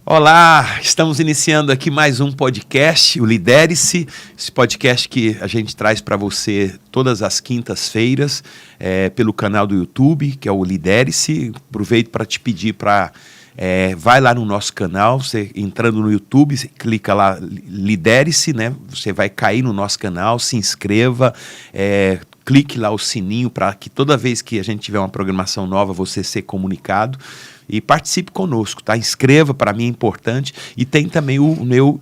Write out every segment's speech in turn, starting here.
Olá, estamos iniciando aqui mais um podcast, o Lidere-se, esse podcast que a gente traz para você todas as quintas-feiras pelo canal do YouTube, que é o Lidere-se. Aproveito para te pedir para vai lá no nosso canal, você entrando no YouTube, você clica lá, Lidere-se, né? Você vai cair no nosso canal, se inscreva, clique lá o sininho para que toda vez que a gente tiver uma programação nova você ser comunicado. E participe conosco, tá? Inscreva, para mim é importante. E tem também o meu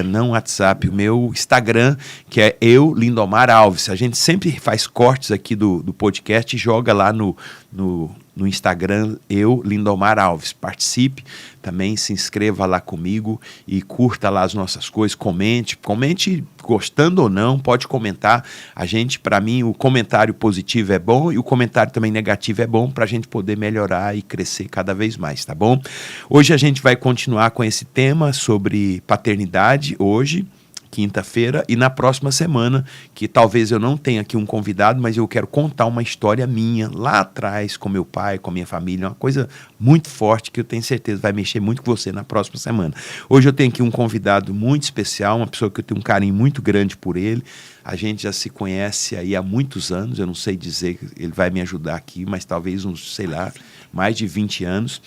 não WhatsApp, o meu Instagram, que é Lindomar Alves. A gente sempre faz cortes aqui do podcast e joga lá no Instagram, Lindomar Alves. Participe também, se inscreva lá comigo e curta lá as nossas coisas, comente gostando ou não, pode comentar. Para mim, o comentário positivo é bom e o comentário também negativo é bom para a gente poder melhorar e crescer cada vez mais, tá bom? Hoje a gente vai continuar com esse tema sobre paternidade, hoje, quinta-feira, e na próxima semana, que talvez eu não tenha aqui um convidado, mas eu quero contar uma história minha, lá atrás, com meu pai, com minha família, uma coisa muito forte que eu tenho certeza vai mexer muito com você na próxima semana. Hoje eu tenho aqui um convidado muito especial, uma pessoa que eu tenho um carinho muito grande por ele. A gente já se conhece aí há muitos anos, eu não sei dizer, ele vai me ajudar aqui, mas talvez uns, sei lá, mais de 20 anos.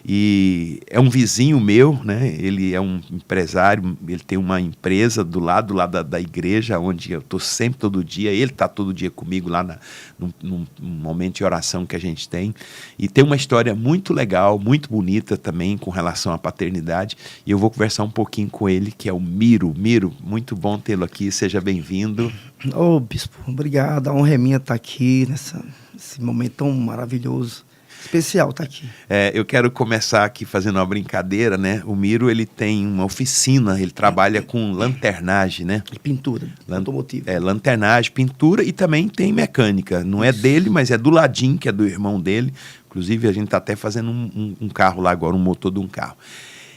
E é um vizinho meu, né? Ele é um empresário, ele tem uma empresa do lado da igreja, onde eu estou sempre, todo dia. Ele está todo dia comigo lá num momento de oração que a gente tem. E tem uma história muito legal, muito bonita também com relação à paternidade. E eu vou conversar um pouquinho com ele, que é o Miro. Miro, muito bom tê-lo aqui, seja bem-vindo. Ô, Bispo, obrigado. A honra é minha estar aqui nesse momento tão maravilhoso. Especial tá aqui. Eu quero começar aqui fazendo uma brincadeira, né? O Miro, ele tem uma oficina, ele trabalha com lanternagem, né? E pintura, automotivo. Lanternagem, pintura e também tem mecânica. Não é dele, mas é do ladinho, que é do irmão dele. Inclusive, a gente está até fazendo um carro lá agora, um motor de um carro.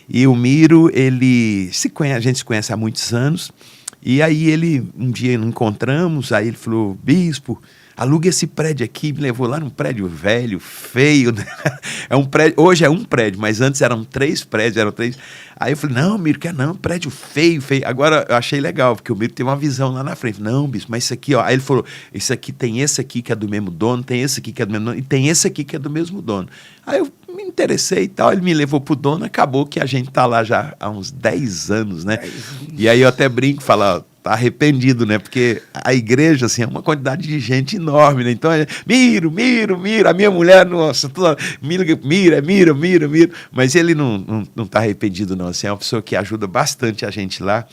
E o Miro, a gente se conhece há muitos anos. E aí um dia encontramos, aí ele falou, Bispo, aluga esse prédio aqui, me levou lá num prédio velho, feio, né? Hoje é um prédio, mas antes eram 3 prédios, Aí eu falei, não, Miro, quer não, prédio feio. Agora eu achei legal, porque o Miro tem uma visão lá na frente. Não, Bispo, mas isso aqui, ó. Aí ele falou, isso aqui tem esse aqui que é do mesmo dono, tem esse aqui que é do mesmo dono, e tem esse aqui que é do mesmo dono. Aí eu me interessei e tal, ele me levou pro dono, acabou que a gente tá lá já há uns 10 anos, né? E aí eu até brinco, falo, ó, tá arrependido, né? Porque a igreja, assim, é uma quantidade de gente enorme, né? Então, Miro, a minha mulher, nossa, toda, Miro. Mas ele não tá arrependido, não. Assim, é uma pessoa que ajuda bastante a gente lá.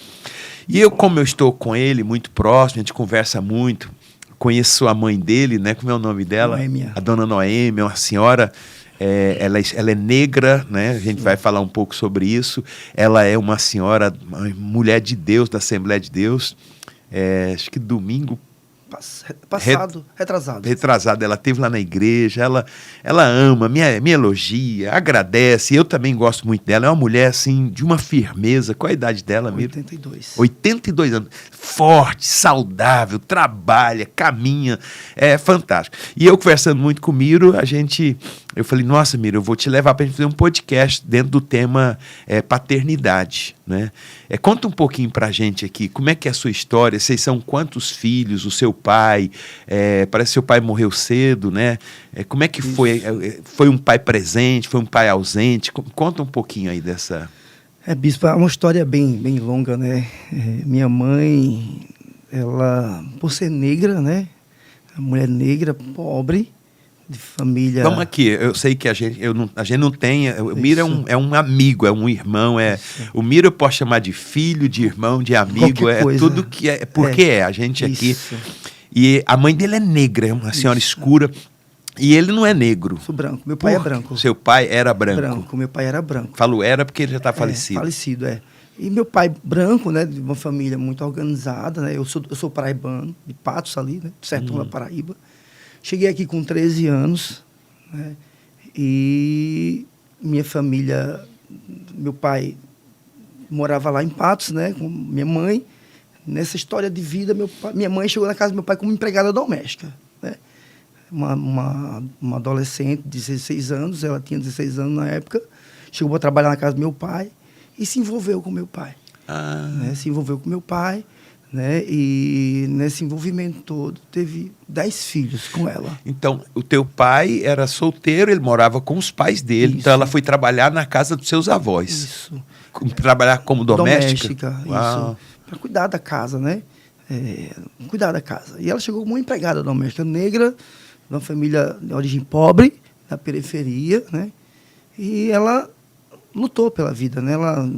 E como eu estou com ele, muito próximo, a gente conversa muito, conheço a mãe dele, né? Como é o nome dela? Noêmia. A dona Noêmia, uma senhora... ela é negra, né? A gente vai falar um pouco sobre isso. Ela é uma senhora, uma mulher de Deus, da Assembleia de Deus. Acho que domingo retrasado, ela esteve lá na igreja, ela ama, me elogia, agradece. Eu também gosto muito dela. É uma mulher assim de uma firmeza. Qual a idade dela mesmo? 82 anos. Forte, saudável, trabalha, caminha, é fantástico. E eu conversando muito com o Miro, eu falei, nossa, Miro, eu vou te levar para a gente fazer um podcast dentro do tema paternidade, né? Conta um pouquinho para a gente aqui, como é que é a sua história? Vocês são quantos filhos? O seu pai, parece que seu pai morreu cedo, né? Como é que foi? Foi um pai presente? Foi um pai ausente? Conta um pouquinho aí dessa... Bispo, é uma história bem longa, né? Minha mãe, ela, por ser negra, né? Mulher negra, pobre, de família... Vamos aqui, eu sei que a gente não tem... O Miro é um amigo, é um irmão, o Miro eu posso chamar de filho, de irmão, de amigo, tudo que é... Porque a gente aqui... Isso. E a mãe dele é negra, é uma senhora escura... E ele não é negro. Sou branco. Meu pai é branco. Seu pai era branco. Meu pai era branco. Falo era porque ele já está falecido. Falecido. E meu pai branco, né, de uma família muito organizada, né? Eu sou paraibano, de Patos ali, né, do sertão da Paraíba. Cheguei aqui com 13 anos, né? E minha família, meu pai morava lá em Patos, né, com minha mãe. Nessa história de vida, minha mãe chegou na casa do meu pai como empregada doméstica, né? Uma adolescente de 16 anos, ela tinha 16 anos na época, chegou para trabalhar na casa do meu pai e se envolveu com meu pai. Né? Se envolveu com meu pai, né? E nesse envolvimento todo teve 10 filhos com ela. Então, o teu pai era solteiro, ele morava com os pais dele. Isso. Então, ela foi trabalhar na casa dos seus avós. Isso. Trabalhar como doméstica? Isso. Para cuidar da casa, né? Cuidar da casa. E ela chegou como uma empregada doméstica negra, de uma família de origem pobre, da periferia, né? E ela lutou pela vida, né? Ela,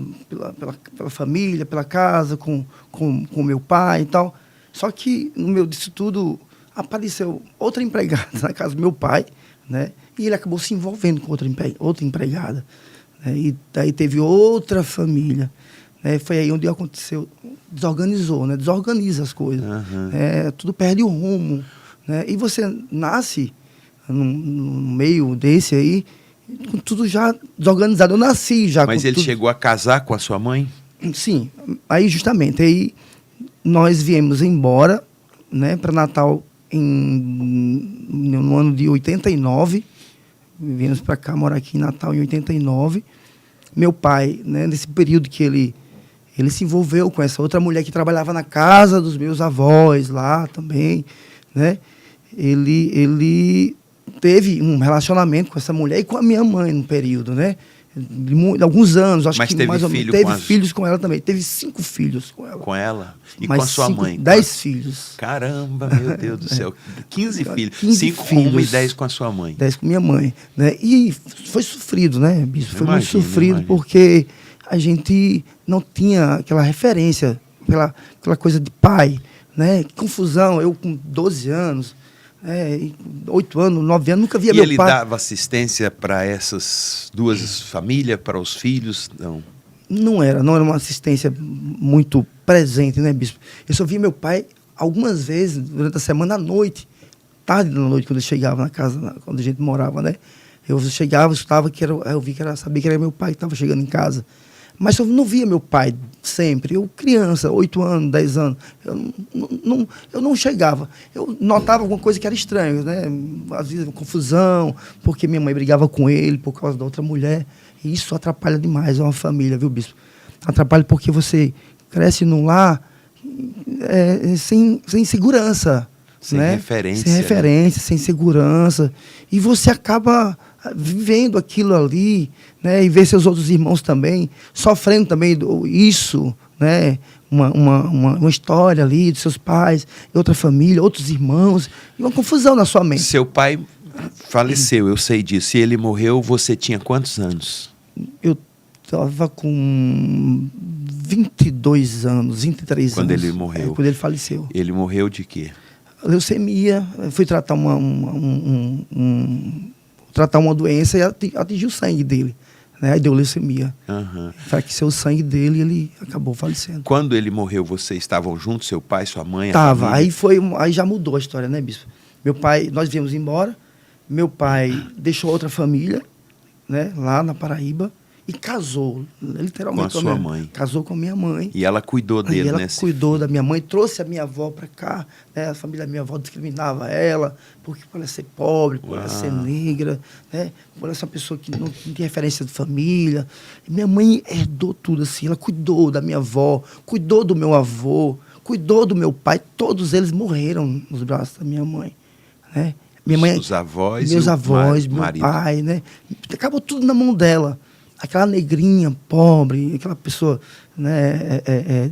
pela família, pela casa, com meu pai e tal. Só que, no meio disso tudo, apareceu outra empregada na casa do meu pai, né? E ele acabou se envolvendo com outra empregada. Né? E daí teve outra família. Né? Foi aí onde aconteceu, desorganizou, né? Desorganiza as coisas. Tudo perde o rumo. Né? E você nasce no meio desse aí, com tudo já desorganizado. Eu nasci já. Mas ele chegou a casar com a sua mãe? Sim. Aí, justamente, aí nós viemos embora, né, para Natal no ano de 89. Viemos para cá, morar aqui em Natal em 89. Meu pai, né, nesse período que ele se envolveu com essa outra mulher que trabalhava na casa dos meus avós lá também, né? Ele teve um relacionamento com essa mulher e com a minha mãe no período, né? De alguns anos, acho que mais ou menos. Teve filhos com ela também. Teve 5 filhos com ela. Com ela? E com a sua mãe? 10 filhos. Caramba, meu Deus do céu. 15 filhos. 5 com uma e 10 com a sua mãe. 10 com minha mãe. Né? E foi sofrido, né, Bispo? Foi muito sofrido, porque a gente não tinha aquela referência, aquela coisa de pai, né? Que confusão. Eu com 12 anos... 8 anos, 9 anos, nunca via meu pai. E ele dava assistência para essas duas famílias, para os filhos? Não era uma assistência muito presente, né, Bispo? Eu só via meu pai algumas vezes durante a semana à noite, tarde da noite, quando eu chegava na casa, quando a gente morava, né? Eu chegava, escutava sabia que era meu pai que estava chegando em casa. Mas eu não via meu pai sempre. Eu, criança, 8 anos, 10 anos, eu não chegava. Eu notava alguma coisa que era estranha, né? Às vezes, confusão, porque minha mãe brigava com ele por causa da outra mulher. E isso atrapalha demais uma família, viu, Bispo? Atrapalha porque você cresce num lar sem segurança. Sem né? referência. Sem referência, sem segurança. E você acaba vivendo aquilo ali, né? E ver seus outros irmãos também, sofrendo também isso, né? Uma história ali de seus pais, outra família, outros irmãos, e uma confusão na sua mente. Seu pai faleceu, eu sei disso. E ele morreu, você tinha quantos anos? Eu estava com 22 anos, 23 quando anos. Ele morreu. Quando ele faleceu. Ele morreu de quê? Leucemia. Fui tratar tratar uma doença e atingiu o sangue dele. Né? Aí deu leucemia. Enfraqueceu o sangue dele e ele acabou falecendo. Quando ele morreu, vocês estavam juntos, seu pai, sua mãe? Tava. Aí já mudou a história, né, Bispo? Meu pai, nós viemos embora. Meu pai deixou outra família, né, lá na Paraíba, e casou, literalmente. Com a sua mãe. Casou com a minha mãe. E ela cuidou dele, né? Ela cuidou da minha mãe, trouxe a minha avó para cá. Né? A família da minha avó discriminava ela, porque por ela ser pobre, por ela ser negra, né? Por ela ser uma pessoa que não tinha referência de família. E minha mãe herdou tudo assim. Ela cuidou da minha avó, cuidou do meu avô, cuidou do meu pai. Todos eles morreram nos braços da minha mãe. Né? Minha mãe, os avós, meus avós, meu pai, né? Acabou tudo na mão dela. Aquela negrinha pobre, aquela pessoa, né,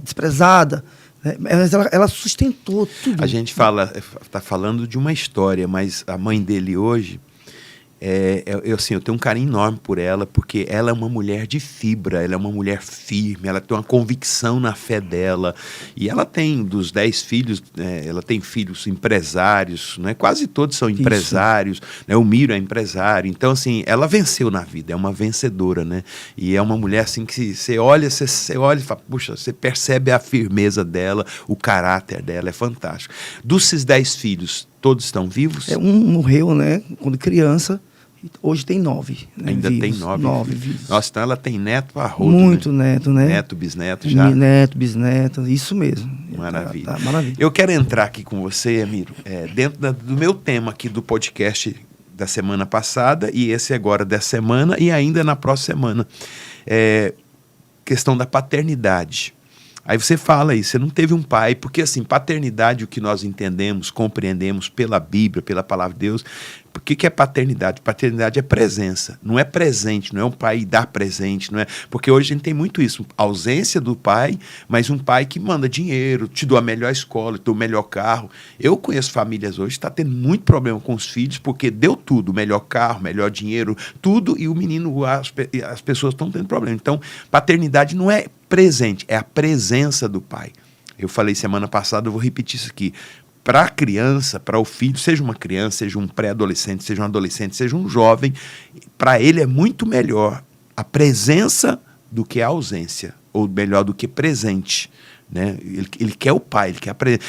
desprezada, né? Mas ela sustentou tudo. A gente está falando de uma história, mas a mãe dele hoje, eu tenho um carinho enorme por ela, porque ela é uma mulher de fibra, ela é uma mulher firme, ela tem uma convicção na fé dela, e ela tem, dos 10 filhos, ela tem filhos empresários, né? Quase todos são empresários, né? O Miro é empresário, então assim, ela venceu na vida, é uma vencedora, né? E é uma mulher assim que você olha e fala, puxa, você percebe a firmeza dela, o caráter dela, é fantástico. Dos 10 filhos, todos estão vivos? Um morreu, né, quando criança. Hoje tem 9. Né, ainda vivos, tem 9 vivos. Nossa, então ela tem neto a rodo. Muito, né? Neto, né? Neto, bisneto já. Neto, bisneto, isso mesmo. Maravilha. Maravilha. Eu quero entrar aqui com você, Miro, dentro do meu tema aqui do podcast da semana passada e esse agora dessa semana e ainda na próxima semana. Questão da paternidade. Aí você fala aí, você não teve um pai, porque assim, paternidade, o que nós entendemos, compreendemos pela Bíblia, pela palavra de Deus, o que é paternidade? Paternidade é presença, não é presente, não é um pai dar presente, não é? Porque hoje a gente tem muito isso, ausência do pai, mas um pai que manda dinheiro, te dou a melhor escola, te dou o melhor carro. Eu conheço famílias hoje que estão tendo muito problema com os filhos, porque deu tudo, melhor carro, melhor dinheiro, tudo, e o menino, as pessoas estão tendo problema. Então, paternidade não é presente, é a presença do pai. Eu falei semana passada, eu vou repetir isso aqui. Para a criança, para o filho, seja uma criança, seja um pré-adolescente, seja um adolescente, seja um jovem, para ele é muito melhor a presença do que a ausência, ou melhor, do que presente. Né? Ele quer o pai,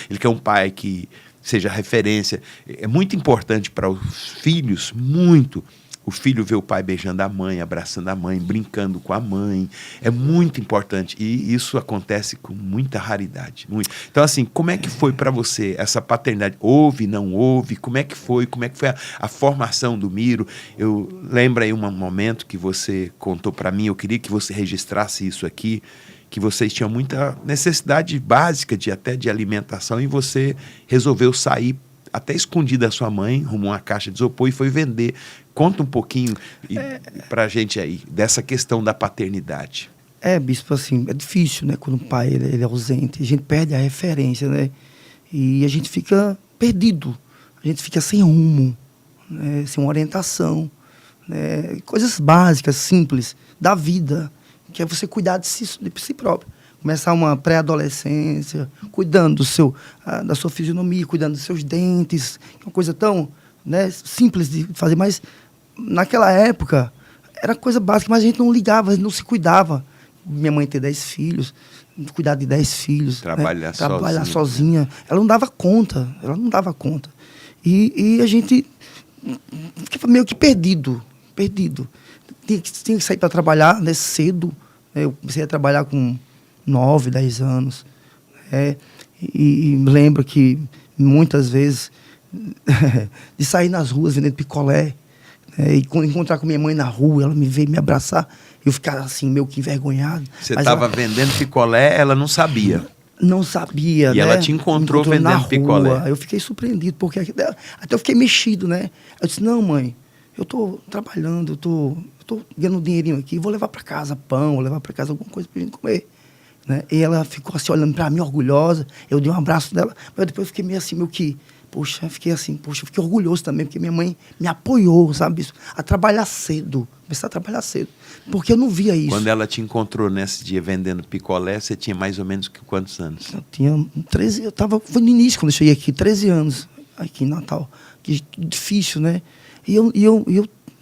ele quer um pai que seja referência. É muito importante para os filhos, muito, o filho vê o pai beijando a mãe, abraçando a mãe, brincando com a mãe. É muito importante. E isso acontece com muita raridade. Muito. Então, assim, como é que foi para você essa paternidade? Houve, não houve? Como é que foi? Como é que foi a formação do Miro? Eu lembro aí um momento que você contou para mim, eu queria que você registrasse isso aqui, que vocês tinham muita necessidade básica de alimentação e você resolveu sair até escondido da sua mãe, arrumou uma caixa de isopor e foi vender. Conta um pouquinho para a gente aí, dessa questão da paternidade. Bispo, assim, é difícil, né? Quando o pai ele é ausente, a gente perde a referência, né? E a gente fica perdido, a gente fica sem rumo, né? Sem uma orientação, né? Coisas básicas, simples, da vida, que é você cuidar de si próprio. Começar uma pré-adolescência, cuidando da sua fisionomia, cuidando dos seus dentes, uma coisa tão, né, simples de fazer, mas naquela época era coisa básica, mas a gente não ligava, a gente não se cuidava. Minha mãe ter 10 filhos, cuidar de 10 filhos, trabalhar sozinha. Né? Ela não dava conta. E a gente ficava meio que perdido. Tinha que sair para trabalhar, né, cedo. Eu comecei a trabalhar com 9, 10 anos. E lembro que muitas vezes de sair nas ruas vendendo picolé, e encontrar com minha mãe na rua, ela me veio me abraçar, eu ficava assim, meio que envergonhado. Você estava vendendo picolé, ela não sabia? Não sabia, e né? ela te encontrou vendendo picolé? Eu fiquei surpreendido, porque até eu fiquei mexido, né? Eu disse, não, mãe, eu estou trabalhando, eu estou ganhando um dinheirinho aqui, vou levar para casa pão, vou levar para casa alguma coisa para a gente comer. Né? E ela ficou assim, olhando para mim, orgulhosa. Eu dei um abraço dela, mas depois eu fiquei meio assim, eu fiquei orgulhoso também, porque minha mãe me apoiou, sabe? A trabalhar cedo, começar a trabalhar cedo, porque eu não via isso. Quando ela te encontrou nesse dia vendendo picolé, você tinha mais ou menos quantos anos? Eu tinha 13, foi no início, quando eu cheguei aqui, 13 anos, aqui em Natal. Que difícil, né? E eu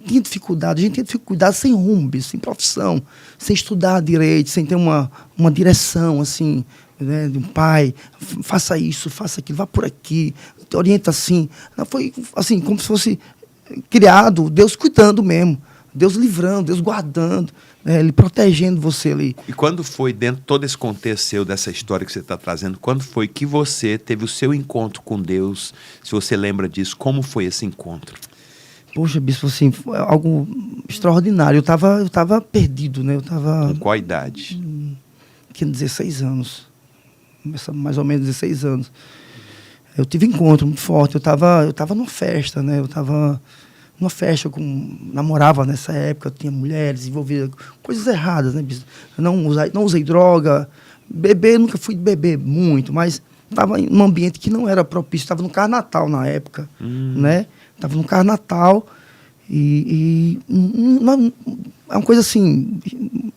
tinha dificuldade, a gente tinha dificuldade sem rumo, sem profissão, sem estudar direito, sem ter uma direção, assim, né, de um pai, faça isso, faça aquilo, vá por aqui, te orienta assim. Não, foi assim, como se fosse criado, Deus cuidando mesmo, Deus livrando, Deus guardando, né, Ele protegendo você ali. E quando foi, dentro de todo esse contexto seu, dessa história que você está trazendo, quando foi que você teve o seu encontro com Deus, se você lembra disso, como foi esse encontro? Poxa, bispo, assim, foi algo extraordinário. Eu tava perdido, né? Com qual idade? Tinha 16 anos. Mais ou menos 16 anos. Eu tive encontro muito forte. Eu tava numa festa, né? Eu tava numa festa, namorava nessa época, tinha mulheres envolvidas, coisas erradas, né, bispo? Eu não usei droga. Beber, nunca fui beber muito, mas estava em um ambiente que não era propício. Estava no Carnatal na época, né? Estava no Carnatal e é uma coisa assim,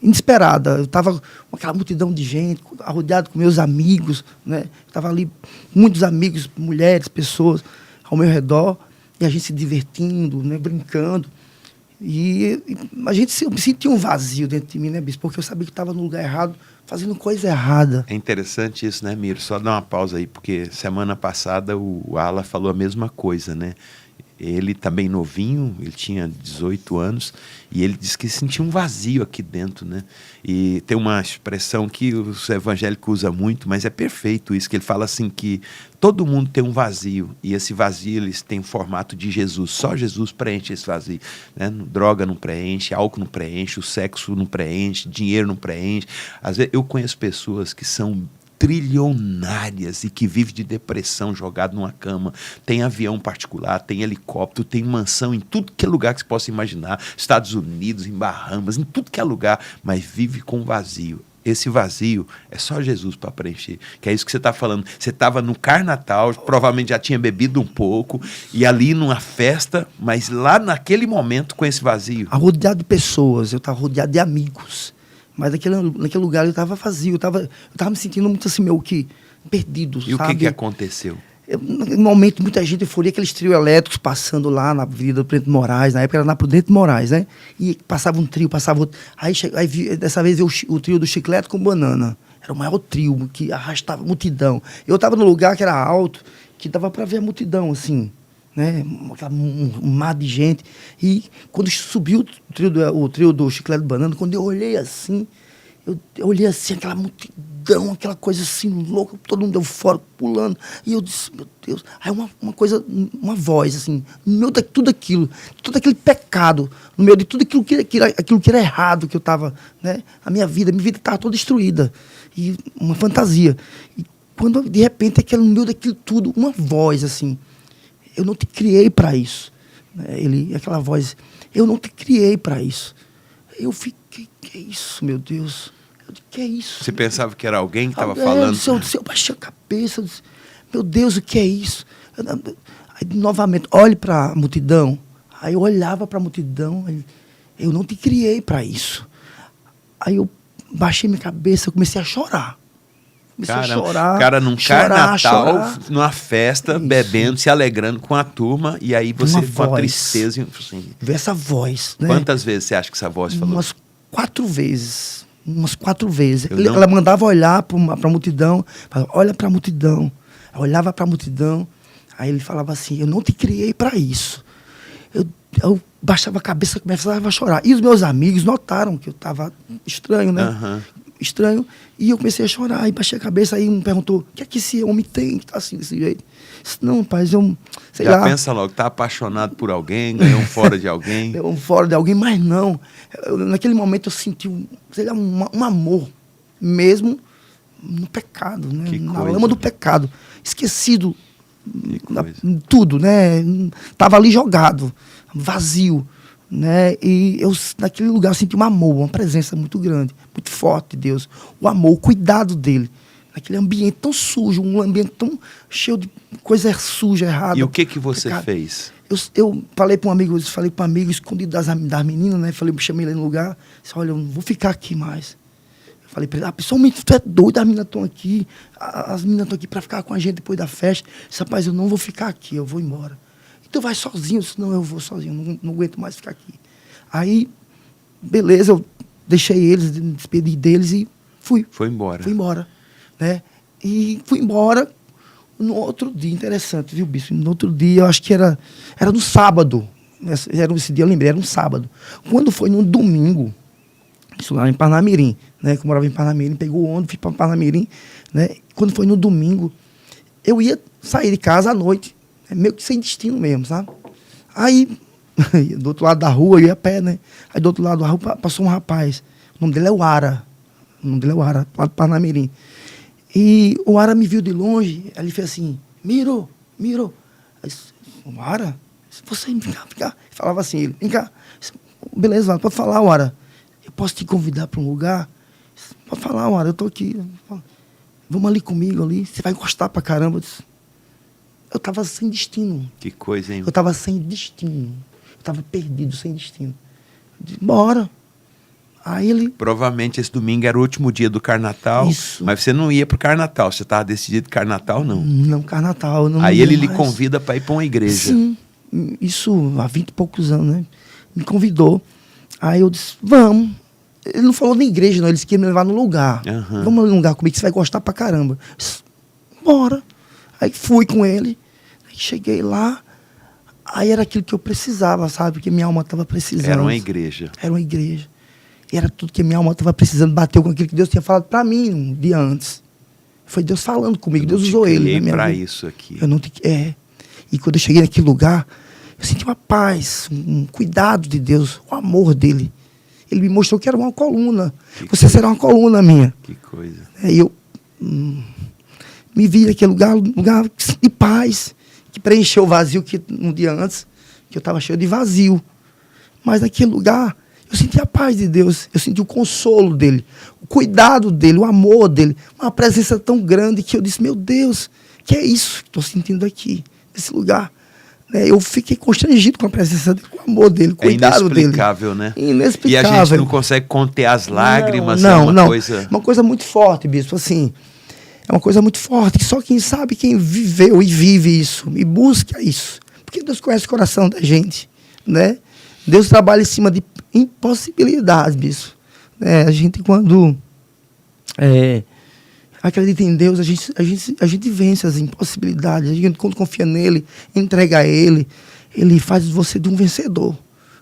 inesperada. Eu estava com aquela multidão de gente, rodeado com meus amigos, né? Estava ali, muitos amigos, mulheres, pessoas ao meu redor, e a gente se divertindo, né? Brincando. E a gente sentia um vazio dentro de mim, né, bispo? Porque eu sabia que estava no lugar errado, fazendo coisa errada. É interessante isso, né, Miro? Só dar uma pausa aí, porque semana passada o Ala falou a mesma coisa, né? Ele também novinho, ele tinha 18 anos, e ele disse que sentia um vazio aqui dentro, né? E tem uma expressão que os evangélicos usam muito, mas é perfeito isso, que ele fala assim que todo mundo tem um vazio, e esse vazio eles têm o formato de Jesus, só Jesus preenche esse vazio, né? Droga não preenche, álcool não preenche, o sexo não preenche, dinheiro não preenche. Às vezes eu conheço pessoas que são trilionárias e que vivem de depressão jogado numa cama, tem avião particular, tem helicóptero, tem mansão em tudo que é lugar que você possa imaginar, Estados Unidos, em Bahamas, em tudo que é lugar, mas vive com vazio. Esse vazio é só Jesus para preencher, que é isso que você está falando. Você estava no Carnatal, provavelmente já tinha bebido um pouco, e ali numa festa, mas lá naquele momento com esse vazio. Rodeado de pessoas, eu estava rodeado de amigos. Mas naquele lugar eu estava vazio, eu tava me sentindo muito assim, meio que perdido, e sabe? O que aconteceu? No momento, muita gente euforia, aqueles trios elétricos passando lá na Avenida Prudente Moraes, na época era na Prudente Moraes, né? E passava um trio, passava outro. Dessa vez veio o trio do Chiclete com Banana. Era o maior trio que arrastava multidão. Eu estava num lugar que era alto, que dava para ver a multidão, assim, né? Um mar de gente. E quando subiu o trio do Chiclete e Banana, quando eu olhei assim, aquela multidão, aquela coisa assim louca, todo mundo eufórico, pulando. E eu disse, meu Deus. Aí uma voz assim, no meio de tudo aquilo, todo aquele pecado, no meio de tudo aquilo que era errado, que eu estava, né? Minha vida estava toda destruída. E uma fantasia. E quando, de repente, no meio daquilo tudo, uma voz assim, eu não te criei para isso. Aquela voz, eu não te criei para isso. Eu fiquei, que é isso, meu Deus? Que é isso? Você pensava que era alguém que estava falando? Eu baixei a cabeça, eu disse, meu Deus, o que é isso? Aí, novamente, olhe para a multidão. Aí eu olhava para a multidão, eu não te criei para isso. Aí eu baixei minha cabeça, eu comecei a chorar. Cara num carnatal, numa festa, isso, bebendo, se alegrando com a turma, e aí você com a tristeza. Assim, vê essa voz, né? Quantas vezes você acha que essa voz falou? Umas 4 vezes. Ela mandava olhar para a multidão, falava, olha para a multidão. Eu olhava para a multidão, aí ele falava assim, eu não te criei para isso. Eu baixava a cabeça, começava a chorar. E os meus amigos notaram que eu estava estranho, né? Uhum. Estranho. E eu comecei a chorar, e baixei a cabeça, aí me perguntou, o que é que esse homem tem que tá assim, desse jeito? Eu disse, não, pai, eu sei lá. Já pensa logo, tá apaixonado por alguém, ganhou um fora de alguém. Ganhou um fora de alguém, mas não. Naquele momento eu senti, sei lá, um amor, mesmo no pecado, né? Na lama do pecado. Esquecido, tudo, né? Tava ali jogado, vazio. Né? E eu, naquele lugar, eu senti um amor, uma presença muito grande, muito forte de Deus. O amor, o cuidado dele. Naquele ambiente tão sujo, um ambiente tão cheio de coisa suja, errada. E o que você fez? Eu falei para um amigo, escondido das meninas, né? Chamei ele no lugar, disse, olha, eu não vou ficar aqui mais. Eu falei para ele, pessoalmente, tu é doido, as meninas estão aqui, as meninas estão aqui para ficar com a gente depois da festa. Eu disse, rapaz, eu não vou ficar aqui, eu vou embora. Então vai sozinho. Eu disse, não, eu vou sozinho, não aguento mais ficar aqui. Aí, beleza, eu deixei eles, me despedi deles e fui. Foi embora. Né? E fui embora no outro dia, interessante, viu, Bispo? No outro dia, eu acho que era no sábado. Esse dia eu lembrei, era um sábado. Quando foi no domingo, isso lá em Parnamirim, né? Que eu morava em Parnamirim, pegou o ônibus, fui para Parnamirim, né? Quando foi no domingo, eu ia sair de casa à noite. É meio que sem destino mesmo, sabe? Aí, do outro lado da rua, eu ia a pé, né? Aí do outro lado da rua passou um rapaz. O nome dele é Ara. Lá do Parnamirim. E o Ara me viu de longe, ele fez assim, Miro. Aí, o Ara? Você, vem cá. Ele falava assim, ele, vem cá. Beleza, pode falar, Ara. Eu posso te convidar para um lugar? Pode falar, Ara, eu tô aqui. Vamos ali comigo, ali. Você vai gostar pra caramba. Eu estava sem destino. Que coisa, hein? Eu estava sem destino. Eu estava perdido, sem destino. Bora. Aí ele... Provavelmente esse domingo era o último dia do Carnatal. Isso. Mas você não ia pro Carnatal. Você estava decidido Carnatal, não? Não, Carnatal. Não. Aí ele lhe convida para ir para uma igreja. Sim. Isso há 20 e poucos anos, né? Me convidou. Aí eu disse, vamos. Ele não falou na igreja, não. Ele disse que ia me levar no lugar. Uhum. Vamos ali no lugar comigo, que você vai gostar pra caramba. Eu disse, bora. Aí fui com ele. Aí cheguei lá. Aí era aquilo que eu precisava, sabe? Que minha alma estava precisando. Era uma igreja. Era uma igreja. E era tudo que minha alma estava precisando. Bateu com aquilo que Deus tinha falado para mim um dia antes. Foi Deus falando comigo. Deus usou ele na minha pra vida. isso aqui. Eu não te... E quando eu cheguei naquele lugar, eu senti uma paz, um cuidado de Deus, o amor dele. Ele me mostrou que era uma coluna. Você será uma coluna minha. Que coisa. E eu me vi naquele lugar de paz, que preencheu o vazio que um dia antes, que eu estava cheio de vazio. Mas naquele lugar, eu senti a paz de Deus, eu senti o consolo dele, o cuidado dele, o amor dele, uma presença tão grande que eu disse, meu Deus, que é isso que estou sentindo aqui, nesse lugar. Eu fiquei constrangido com a presença dele, com o amor dele, com o cuidado dele. É inexplicável, né? Inexplicável. E a gente não consegue conter as lágrimas, não. Coisa... Uma coisa muito forte, bispo, assim, é uma coisa muito forte, que só quem sabe, quem viveu e vive isso, e busca isso. Porque Deus conhece o coração da gente, né? Deus trabalha em cima de impossibilidades, bispo. A gente, quando acredita em Deus, a gente vence as impossibilidades. A gente, quando confia nele, entrega a ele, ele faz você de um vencedor,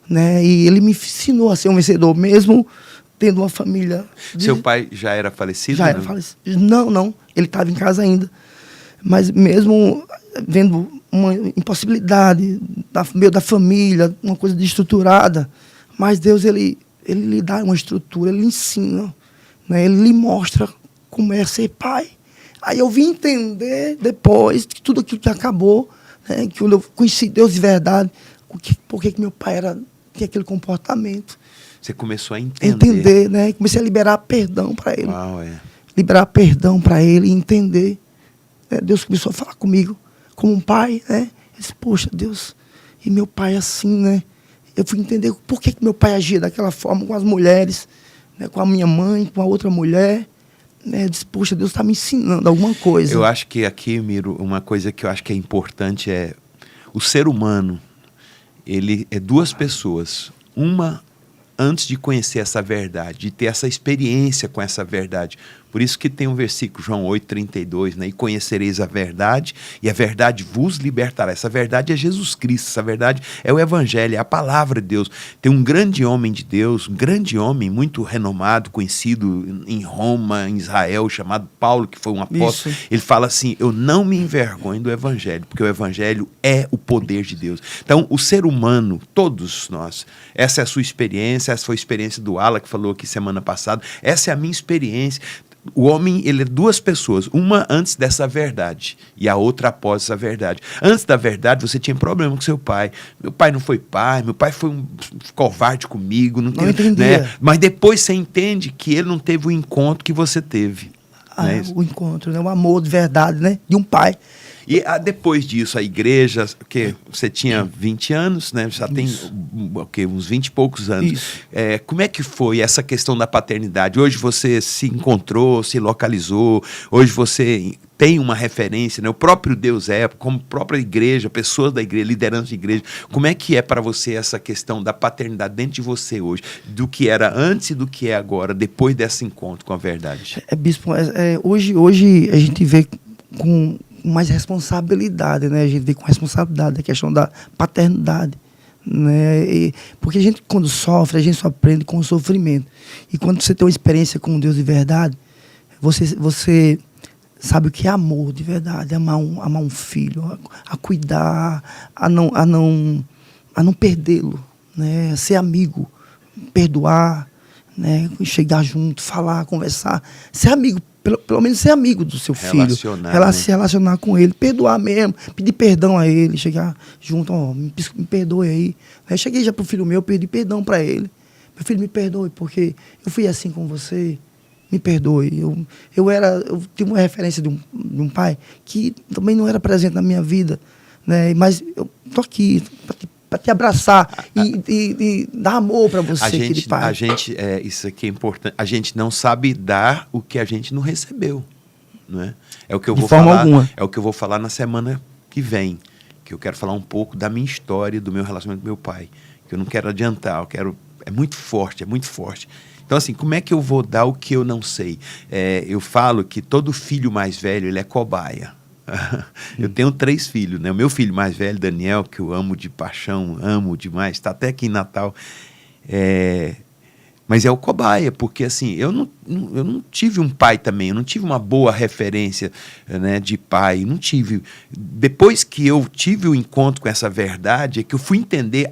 né? E ele me ensinou a ser um vencedor, mesmo tendo uma família... Seu pai já era falecido? Já era falecido. Não. Ele estava em casa ainda. Mas mesmo vendo uma impossibilidade meio da família, uma coisa desestruturada, mas Deus, ele lhe dá uma estrutura, ele lhe ensina, né? Ele lhe mostra como é ser pai. Aí eu vim entender depois que tudo aquilo que acabou, né? Que quando eu conheci Deus de verdade, por que meu pai tinha aquele comportamento. Você começou a entender. Né? Comecei a liberar perdão para ele. Uau, Liberar perdão para ele e entender. Deus começou a falar comigo como um pai, né? Eu disse, poxa, Deus, e meu pai assim, né? Eu fui entender por que meu pai agia daquela forma com as mulheres, né? Com a minha mãe, com a outra mulher. Eu disse, poxa, Deus está me ensinando alguma coisa. Eu acho que aqui, Miro, uma coisa que eu acho que é importante é o ser humano, ele é duas pessoas. Uma, antes de conhecer essa verdade, de ter essa experiência com essa verdade. Por isso que tem um versículo, João 8,32, né? E conhecereis a verdade, e a verdade vos libertará. Essa verdade é Jesus Cristo, essa verdade é o Evangelho, é a palavra de Deus. Tem um grande homem de Deus, um grande homem muito renomado, conhecido em Roma, em Israel, chamado Paulo, que foi um apóstolo. Isso. Ele fala assim, eu não me envergonho do Evangelho, porque o Evangelho é o poder de Deus. Então, o ser humano, todos nós, essa é a sua experiência, essa foi a experiência do Ala, que falou aqui semana passada, essa é a minha experiência. O homem, ele é duas pessoas, uma antes dessa verdade e a outra após essa verdade. Antes da verdade, você tinha problema com seu pai. Meu pai não foi pai, meu pai foi um covarde comigo. Não entendia. Né? Mas depois você entende que ele não teve o encontro que você teve. Né? O encontro, né? O amor de verdade, né? De um pai. E depois disso, a igreja, que você tinha 20 anos, né? Já tem uns 20 e poucos anos. Como é que foi essa questão da paternidade? Hoje você se encontrou, se localizou, hoje você tem uma referência, né? O próprio Deus como própria igreja, pessoas da igreja, liderança de igreja. Como é que é para você essa questão da paternidade dentro de você hoje? Do que era antes e do que é agora, depois desse encontro com a verdade? Bispo, hoje a gente vê com mais responsabilidade, né? A gente vê com responsabilidade a questão da paternidade, né? Porque a gente, quando sofre, a gente só aprende com o sofrimento. E quando você tem uma experiência com Deus de verdade, você sabe o que é amor de verdade, amar um filho, a cuidar, a não perdê-lo, né? Ser amigo, perdoar, né? Chegar junto, falar, conversar, ser amigo. Pelo menos ser amigo do seu filho. Se relacionar com ele, perdoar mesmo, pedir perdão a ele, chegar junto, me perdoe aí. Eu cheguei já pro filho meu, pedi perdão para ele. Meu filho, me perdoe, porque eu fui assim com você, me perdoe. Eu tive uma referência de um pai que também não era presente na minha vida, né? Mas eu tô aqui para te abraçar e dar amor para você, aquele pai. Isso aqui é importante. A gente não sabe dar o que a gente não recebeu, não é? É o que eu vou falar. Alguma. É o que eu vou falar na semana que vem, que eu quero falar um pouco da minha história, do meu relacionamento com meu pai, que eu não quero adiantar. É muito forte, é muito forte. Então, assim, como é que eu vou dar o que eu não sei? Eu falo que todo filho mais velho, ele é cobaia. Eu tenho 3 filhos, né? O meu filho mais velho, Daniel, que eu amo de paixão, amo demais, está até aqui em Natal. Mas é o cobaia, porque assim, eu não tive um pai também, eu não tive uma boa referência, né, de pai, não tive. Depois que eu tive o encontro com essa verdade, é que eu fui entender,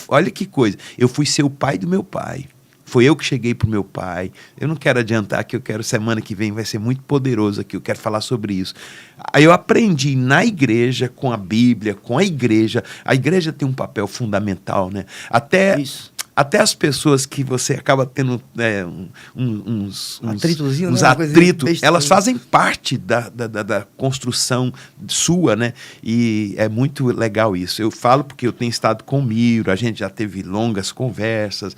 olha que coisa, eu fui ser o pai do meu pai. Foi eu que cheguei para o meu pai. Eu não quero adiantar, que eu quero, semana que vem vai ser muito poderoso aqui, eu quero falar sobre isso. Aí eu aprendi na igreja, com a Bíblia, com a igreja. A igreja tem um papel fundamental, né? Até as pessoas que você acaba tendo uns atritos, elas fazem parte da construção sua, né? E é muito legal isso. Eu falo porque eu tenho estado com o Miro, a gente já teve longas conversas,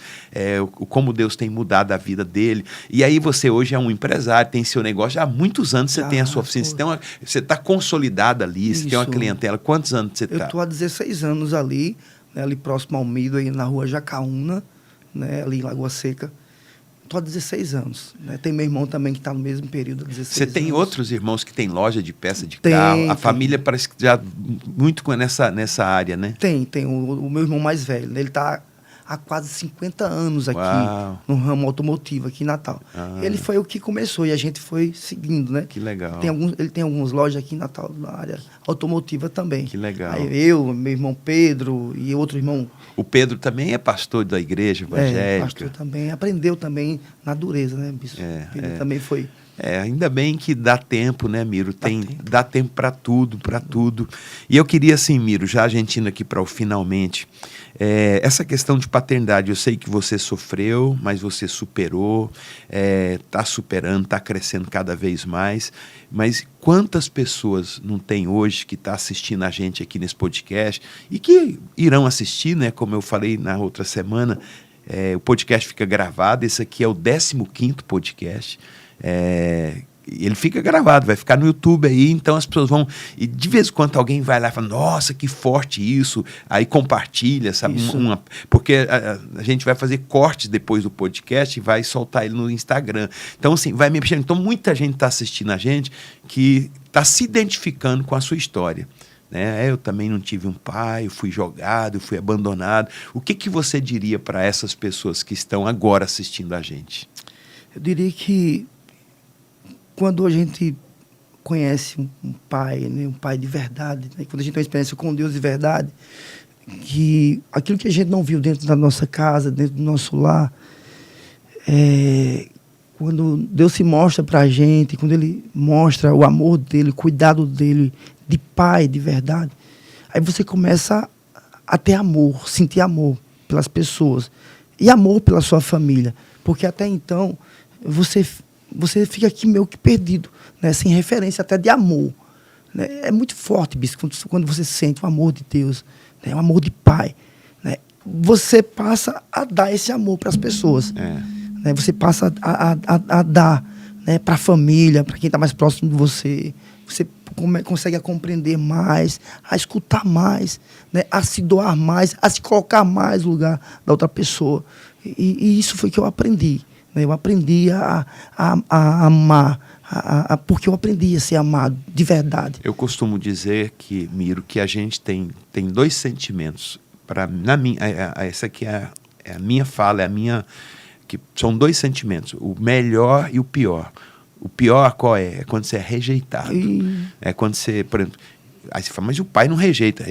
como Deus tem mudado a vida dele. E aí você hoje é um empresário, tem seu negócio, já há muitos anos você tem a sua oficina, você está consolidado ali, você tem uma clientela. Quantos anos você está? Eu estou há 16 anos ali, né, ali próximo ao Mido, aí na rua Jacaúna, né, ali em Lagoa Seca. Estou há 16 anos. Né? Tem meu irmão também que está no mesmo período, há 16 anos. Você tem outros irmãos que têm loja de peça de carro? A família parece que já muito nessa área, né? Tem o meu irmão mais velho. Né? Ele está há quase 50 anos aqui. Uau. No ramo automotivo, aqui em Natal. Ele foi o que começou e a gente foi seguindo, né? Que legal. Ele tem algumas lojas aqui em Natal, na área automotiva também. Que legal. Aí meu irmão Pedro e outro irmão... O Pedro também é pastor da igreja evangélica. Pastor também. Aprendeu também na dureza, né, bispo? Ele também foi... ainda bem que dá tempo, né, Miro? Dá tempo para tudo, E eu queria, assim, Miro, já a gente indo aqui para o finalmente, essa questão de paternidade, eu sei que você sofreu, mas você superou, está superando, está crescendo cada vez mais, mas quantas pessoas não tem hoje que está assistindo a gente aqui nesse podcast e que irão assistir, né, como eu falei na outra semana, o podcast fica gravado, esse aqui é o 15º podcast, ele fica gravado, vai ficar no YouTube aí, então as pessoas vão, e de vez em quando alguém vai lá e fala, nossa, que forte isso, aí compartilha, sabe, porque a gente vai fazer cortes depois do podcast e vai soltar ele no Instagram, então assim, vai mexendo, então muita gente está assistindo a gente que está se identificando com a sua história, né? Eu também não tive um pai, eu fui jogado, eu fui abandonado. O que você diria para essas pessoas que estão agora assistindo a gente? Eu diria que quando a gente conhece um pai, né, um pai de verdade, né, quando a gente tem uma experiência com Deus de verdade, que aquilo que a gente não viu dentro da nossa casa, dentro do nosso lar, quando Deus se mostra para a gente, quando Ele mostra o amor dEle, o cuidado dEle, de pai de verdade, aí você começa a ter amor, sentir amor pelas pessoas e amor pela sua família, porque até então você fica aqui meio que perdido, né? Sem referência até de amor. Né? É muito forte, bispo, quando você sente o amor de Deus, né? O amor de pai. Né? Você passa a dar esse amor para as pessoas. Né? Você passa a dar, né? Para a família, para quem está mais próximo de você. Você consegue a compreender mais, a escutar mais, né? A se doar mais, a se colocar mais no lugar da outra pessoa. E isso foi que eu aprendi. Eu aprendi a amar, porque eu aprendi a ser amado de verdade. Eu costumo dizer que, Miro, que a gente tem 2 sentimentos. Essa aqui é a minha fala, que são 2 sentimentos, o melhor e o pior. O pior qual é? É quando você é rejeitado. É quando você, por exemplo... Aí você fala, mas o pai não rejeita.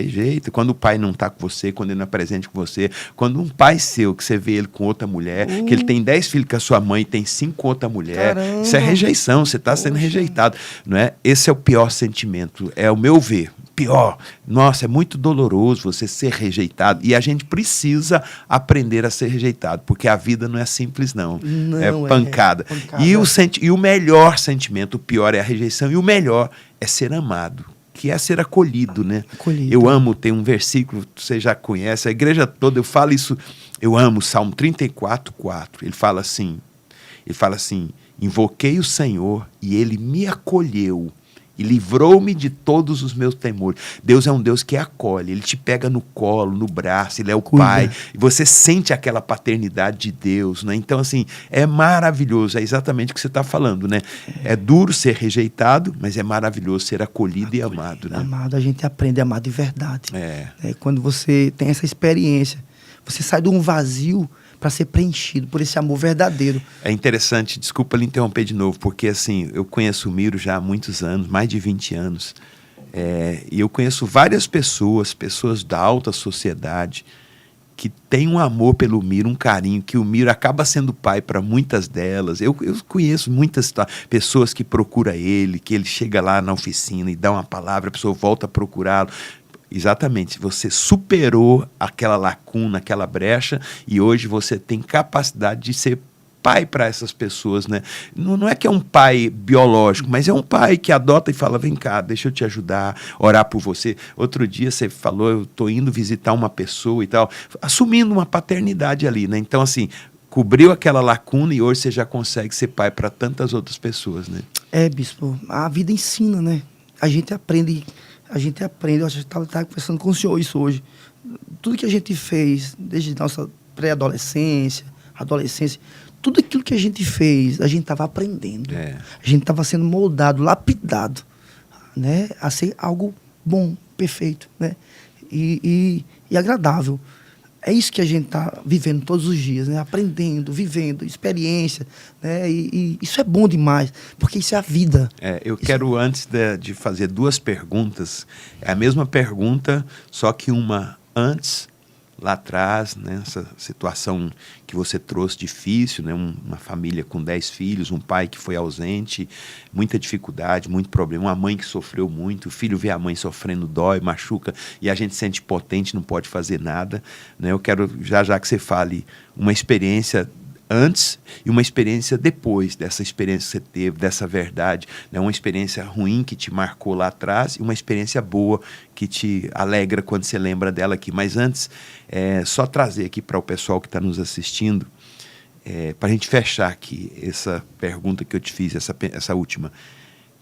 Quando o pai não está com você, quando ele não é presente com você, quando um pai seu, que você vê ele com outra mulher, que ele tem 10 filhos com a sua mãe e tem 5 com outra mulher, caramba, isso é rejeição, você está sendo rejeitado. Não é? Esse é o pior sentimento, é o meu ver. Pior. Nossa, é muito doloroso você ser rejeitado. E a gente precisa aprender a ser rejeitado, porque a vida não é simples, não. É pancada. E o melhor sentimento, o pior é a rejeição, e o melhor é ser amado, que é ser acolhido, né? Eu amo, tem um versículo, você já conhece, a igreja toda, eu falo isso, eu amo, Salmo 34:4, ele fala assim, invoquei o Senhor e Ele me acolheu e livrou-me de todos os meus temores. Deus é um Deus que acolhe, Ele te pega no colo, no braço, Ele é o Pai, e você sente aquela paternidade de Deus, né? Então, assim, é maravilhoso, é exatamente o que você está falando, né? É duro ser rejeitado, mas é maravilhoso ser acolhido e amado, né? Amado, a gente aprende a amar de verdade. Quando você tem essa experiência, você sai de um vazio para ser preenchido por esse amor verdadeiro. É interessante, desculpa lhe interromper de novo, porque assim, eu conheço o Miro já há muitos anos, mais de 20 anos, e eu conheço várias pessoas da alta sociedade, que têm um amor pelo Miro, um carinho, que o Miro acaba sendo pai para muitas delas. Eu conheço muitas pessoas que procuram ele, que ele chega lá na oficina e dá uma palavra, a pessoa volta a procurá-lo. Exatamente, você superou aquela lacuna, aquela brecha, e hoje você tem capacidade de ser pai para essas pessoas, né? Não é que é um pai biológico, mas é um pai que adota e fala, vem cá, deixa eu te ajudar, orar por você. Outro dia você falou, eu estou indo visitar uma pessoa e tal, assumindo uma paternidade ali, né? Então, assim, cobriu aquela lacuna e hoje você já consegue ser pai para tantas outras pessoas, né? Bispo, a vida ensina, né? A gente aprende, eu acho que estava conversando com o senhor isso hoje. Tudo que a gente fez, desde nossa pré-adolescência, adolescência, tudo aquilo que a gente fez, a gente estava aprendendo. A gente estava sendo moldado, lapidado, né? A ser algo bom, perfeito, né? E agradável. É isso que a gente está vivendo todos os dias, né? Aprendendo, vivendo, experiência, né? E isso é bom demais, porque isso é a vida. Eu quero, antes de fazer duas perguntas, é a mesma pergunta, só que uma antes, lá atrás, né? Essa situação que você trouxe difícil, né? Uma família com 10 filhos, um pai que foi ausente, muita dificuldade, muito problema, uma mãe que sofreu muito, o filho vê a mãe sofrendo, dói, machuca, e a gente se sente potente, não pode fazer nada, né? Eu quero já que você fale uma experiência antes e uma experiência depois dessa experiência que você teve, dessa verdade, né? Uma experiência ruim que te marcou lá atrás e uma experiência boa que te alegra quando você lembra dela aqui. Mas antes, só trazer aqui para o pessoal que está nos assistindo, para a gente fechar aqui essa pergunta que eu te fiz, essa última.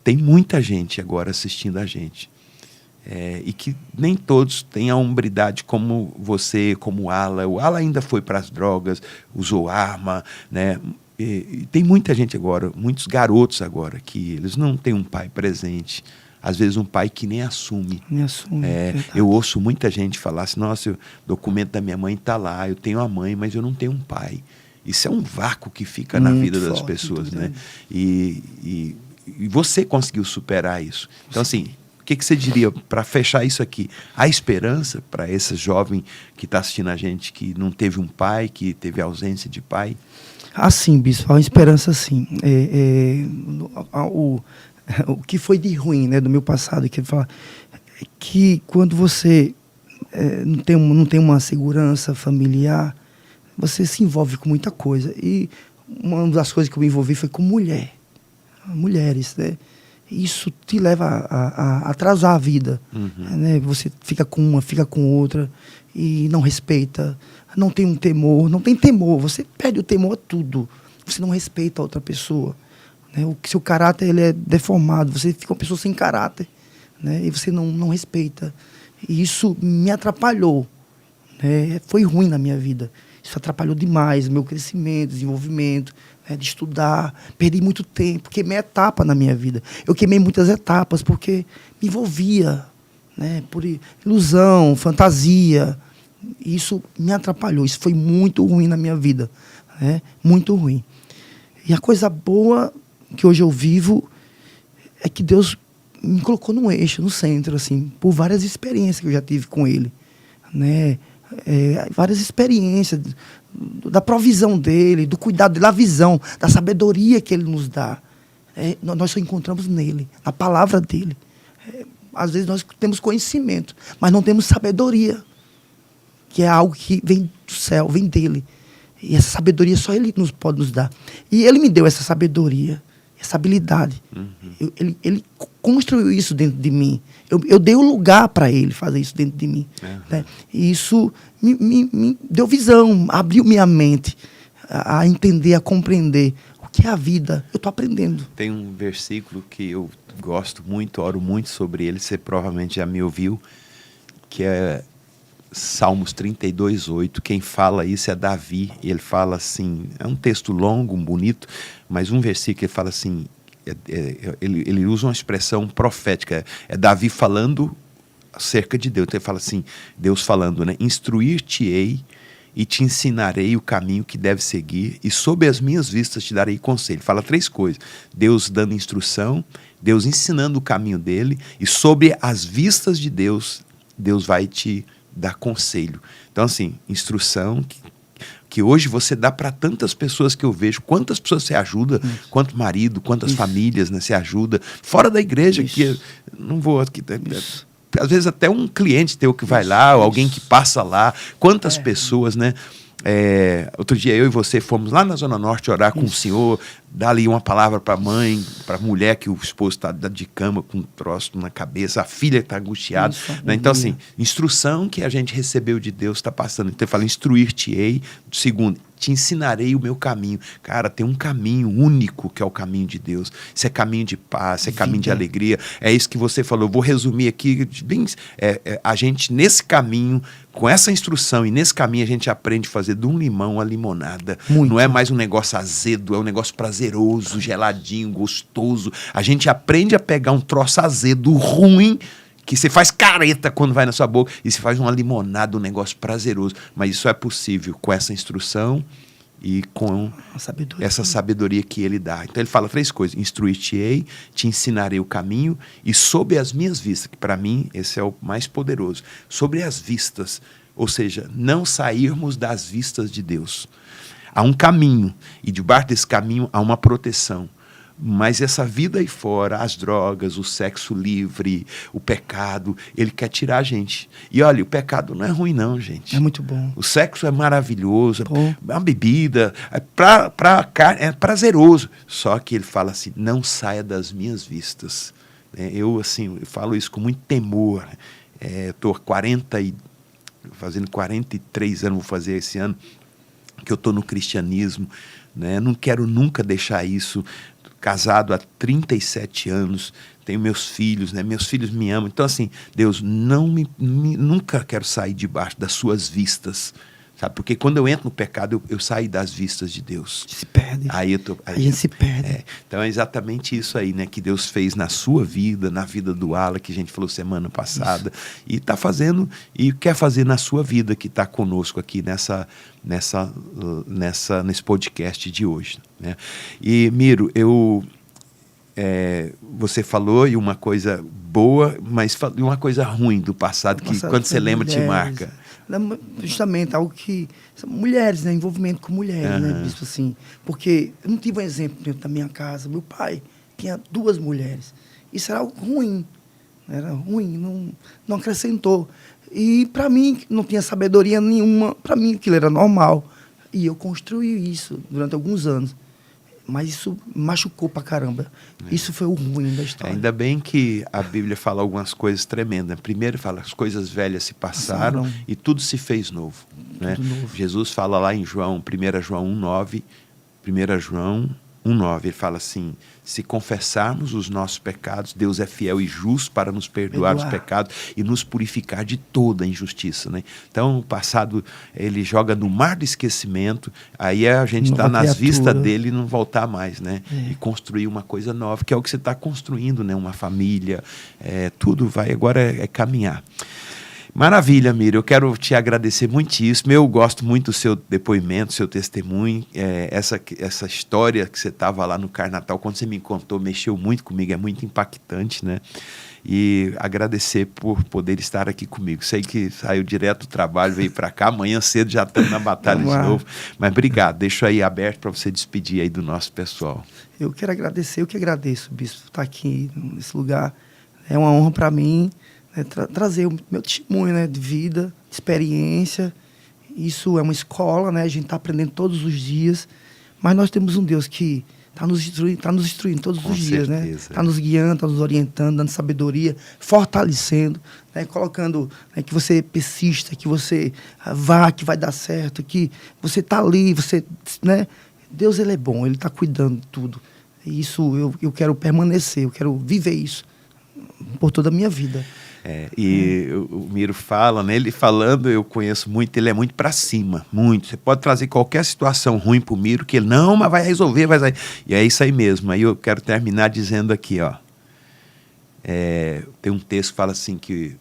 Tem muita gente agora assistindo a gente. E que nem todos têm a hombridade como você, como o Ala. O Ala ainda foi para as drogas, usou arma, né? E tem muita gente agora, muitos garotos agora, que eles não têm um pai presente. Às vezes um pai que nem assume. Eu ouço muita gente falar assim, nossa, o documento da minha mãe está lá, eu tenho a mãe, mas eu não tenho um pai. Isso é um vácuo que fica na vida das pessoas, né? E você conseguiu superar isso. Então, assim, o que você diria para fechar isso aqui? Há esperança para esse jovem que está assistindo a gente, que não teve um pai, que teve ausência de pai? Sim, bispo, há esperança sim. O que foi de ruim, né, do meu passado, que ele fala que quando você não tem uma segurança familiar, você se envolve com muita coisa. E uma das coisas que eu me envolvi foi com mulheres, né? Isso te leva a atrasar a vida. Né? Você fica com uma, fica com outra e não respeita, não tem temor, você perde o temor a tudo. Você não respeita a outra pessoa. Né? O seu caráter ele é deformado, você fica uma pessoa sem caráter, né? E você não respeita. E isso me atrapalhou. Né? Foi ruim na minha vida. Isso atrapalhou demais o meu crescimento, desenvolvimento, né, de estudar. Perdi muito tempo, queimei etapa na minha vida. Eu queimei muitas etapas porque me envolvia, né, por ilusão, fantasia. Isso me atrapalhou. Isso foi muito ruim na minha vida. Né? Muito ruim. E a coisa boa que hoje eu vivo é que Deus me colocou no eixo, no centro, assim, por várias experiências que eu já tive com Ele. Né? Várias experiências da provisão dele, do cuidado dele, da visão, da sabedoria que ele nos dá. Nós só encontramos nele, na palavra dele. Às vezes nós temos conhecimento, mas não temos sabedoria, que é algo que vem do céu, vem dele. E essa sabedoria só ele pode nos dar. E ele me deu essa sabedoria, essa habilidade. Ele construiu isso dentro de mim. Eu dei o lugar para ele fazer isso dentro de mim. Né? E isso me deu visão, abriu minha mente a entender, a compreender o que é a vida. Eu estou aprendendo. Tem um versículo que eu gosto muito, oro muito sobre ele, você provavelmente já me ouviu, que é Salmos 32:8. Quem fala isso é Davi. Ele fala assim, é um texto longo, bonito, mas um versículo ele fala assim, ele usa uma expressão profética, é Davi falando acerca de Deus. Então ele fala assim, Deus falando, né? Instruir-te-ei e te ensinarei o caminho que deve seguir, e sob as minhas vistas te darei conselho. Fala 3 coisas, Deus dando instrução, Deus ensinando o caminho dele, e sob as vistas de Deus, Deus vai te dar conselho. Então assim, instrução que hoje você dá para tantas pessoas que eu vejo, quantas pessoas você ajuda, quanto marido, quantas famílias, né, você ajuda, fora da igreja, que não vou aqui... Às vezes até um cliente teu que vai lá, ou alguém que passa lá, quantas pessoas, né? Outro dia eu e você fomos lá na Zona Norte orar com o senhor, dar ali uma palavra para a mãe, para a mulher que o esposo está de cama com um troço na cabeça, a filha está angustiada, né? Então assim, instrução que a gente recebeu de Deus está passando. Então ele fala, instruir-te-ei. Segundo, te ensinarei o meu caminho. Cara, tem um caminho único que é o caminho de Deus. Isso é caminho de paz, isso é caminho de alegria. É isso que você falou. Eu vou resumir aqui. A gente, nesse caminho, com essa instrução e nesse caminho, a gente aprende a fazer de um limão uma limonada. Muito. Não é mais um negócio azedo, é um negócio prazeroso, geladinho, gostoso. A gente aprende a pegar um troço azedo, ruim, que você faz careta quando vai na sua boca, e se faz uma limonada, um negócio prazeroso. Mas isso é possível com essa instrução e com essa sabedoria que ele dá. Então ele fala 3 coisas, instruir-te-ei, te ensinarei o caminho, e sob as minhas vistas, que para mim esse é o mais poderoso, sobre as vistas, ou seja, não sairmos das vistas de Deus. Há um caminho, e debaixo desse caminho há uma proteção. Mas essa vida aí fora, as drogas, o sexo livre, o pecado, ele quer tirar a gente. E olha, o pecado não é ruim não, gente. É muito bom. O sexo é maravilhoso, é uma bebida, pra carne, é prazeroso. Só que ele fala assim, não saia das minhas vistas. Eu falo isso com muito temor. Estou fazendo 43 anos, vou fazer esse ano, que eu estou no cristianismo, né? Não quero nunca deixar isso. Casado há 37 anos, tenho meus filhos, né? Meus filhos me amam. Então, assim, Deus, nunca quero sair debaixo das suas vistas, sabe? Porque quando eu entro no pecado, eu saio das vistas de Deus. Se perde. A gente se perde. Então, é exatamente isso aí, né? Que Deus fez na sua vida, na vida do Ala, que a gente falou semana passada, e está fazendo, e quer fazer na sua vida, que está conosco aqui nesse podcast de hoje, né? E Miro, você falou e uma coisa boa, mas uma coisa ruim do passado, que quando você lembra te marca. Justamente algo que são mulheres, né? Envolvimento com mulheres, né? Isso assim, porque eu não tive um exemplo dentro da minha casa. Meu pai tinha 2 mulheres. Isso era algo ruim, era ruim, não acrescentou. E para mim não tinha sabedoria nenhuma, para mim aquilo era normal. E eu construí isso durante alguns anos. Mas isso machucou pra caramba. Isso foi o ruim da história. Ainda bem que a Bíblia fala algumas coisas tremendas. Primeiro fala, as coisas velhas se passaram e tudo se fez novo, né? Novo. Jesus fala lá em João, 1 João 1,9, 1 João 1,9, ele fala assim, se confessarmos os nossos pecados, Deus é fiel e justo para nos perdoar os pecados e nos purificar de toda a injustiça, né? Então, o passado, ele joga no mar do esquecimento, aí a gente está nas vistas dele e não voltar mais, né? E construir uma coisa nova, que é o que você está construindo, né? Uma família, tudo vai, agora é caminhar. Maravilha, Miro. Eu quero te agradecer muitíssimo. Eu gosto muito do seu depoimento, do seu testemunho. Essa história que você estava lá no Carnatal, quando você me contou, mexeu muito comigo, é muito impactante, né? E agradecer por poder estar aqui comigo. Sei que saiu direto do trabalho, veio para cá, amanhã cedo já estamos na batalha de novo. Mas obrigado, deixo aí aberto para você despedir aí do nosso pessoal. Eu quero agradecer, eu que agradeço, Bispo, estar aqui nesse lugar. É uma honra para mim. Trazer o meu testemunho, né, de vida, de experiência. Isso é uma escola, né? A gente está aprendendo todos os dias, mas nós temos um Deus que está nos instruindo todos os dias, né? Está nos guiando, está nos orientando, dando sabedoria, fortalecendo, né? Colocando, né, que você persista, que você vá, que vai dar certo, que você está ali, você, né, Deus, ele é bom, ele está cuidando de tudo. E isso eu quero permanecer, eu quero viver isso por toda a minha vida. O Miro fala, né? Ele falando, eu conheço muito, ele é muito para cima, muito. Você pode trazer qualquer situação ruim pro Miro, que ele, não, mas vai resolver, vai sair. E é isso aí mesmo. Aí eu quero terminar dizendo aqui, ó. Tem um texto que fala assim que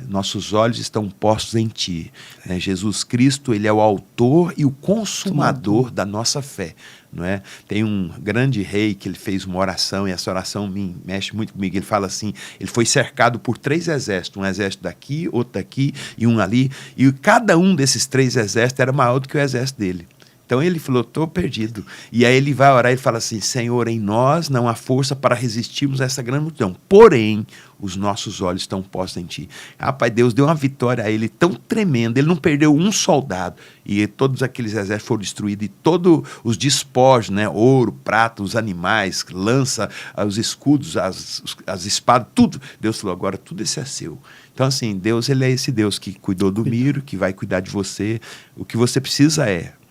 nossos olhos estão postos em Ti. Né? Jesus Cristo, Ele é o autor e o consumador da nossa fé. Não é? Tem um grande rei que ele fez uma oração, e essa oração me mexe muito comigo. Ele fala assim, ele foi cercado por 3 exércitos, um exército daqui, outro daqui e um ali, e cada um desses 3 exércitos era maior do que o exército dele. Então ele falou, estou perdido. E aí ele vai orar e fala assim, Senhor, em nós não há força para resistirmos a essa grande multidão, porém, os nossos olhos estão postos em Ti. Rapaz, Deus deu uma vitória a ele tão tremenda, ele não perdeu um soldado, e todos aqueles exércitos foram destruídos, e todos os despojos, né, ouro, prata, os animais, lança, os escudos, as espadas, tudo. Deus falou, agora tudo isso é seu. Então assim, Deus, ele é esse Deus que cuidou do Miro, que vai cuidar de você. O que você precisa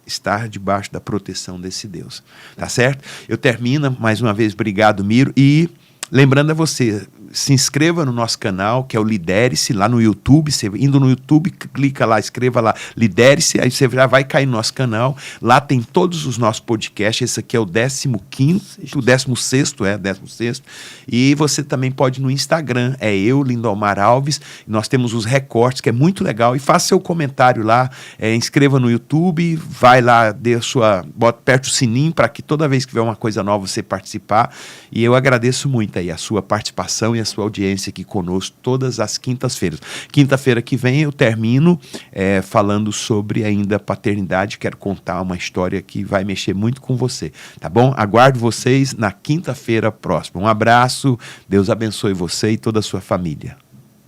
estar debaixo da proteção desse Deus, tá certo? Eu termino, mais uma vez, obrigado, Miro, e lembrando a você, se inscreva no nosso canal, que é o Lidere-se, lá no YouTube. Você indo no YouTube, clica lá, escreva lá, Lidere-se, aí você já vai cair no nosso canal. Lá tem todos os nossos podcasts. Esse aqui é o 16º. E você também pode ir no Instagram, eu, Lindomar Alves. Nós temos os recortes, que é muito legal. E faça seu comentário lá, inscreva no YouTube, vai lá, bota perto o sininho para que toda vez que tiver uma coisa nova você participar. E eu agradeço muito aí a sua participação e a sua audiência aqui conosco todas as quintas-feiras. Quinta-feira que vem eu termino falando sobre ainda paternidade. Quero contar uma história que vai mexer muito com você, tá bom? Aguardo vocês na quinta-feira próxima. Um abraço, Deus abençoe você e toda a sua família.